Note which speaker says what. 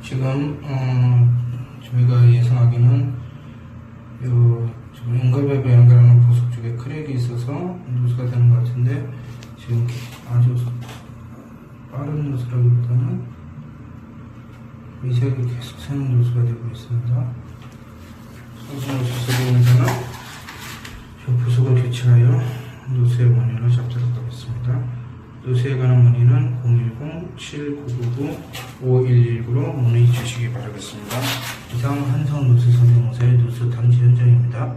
Speaker 1: 지금 저희가 예상하기는 지금 연결밸브 연결하는 보석 쪽에 크랙이 있어서 누수가 되는 것 같은데, 지금 아주 빠른 누수라기보다는 미세하게 계속 새는 누수가 되고 있습니다. 선수 누수 설명에서는 이 보석을 교체하여 누수의 원인을 잡도록 하겠습니다. 누수에 관한 문의는 010-7999-5119로 문의 주시기 바라겠습니다. 이상 한성 누수 설명사의 누수 탐지 현장입니다.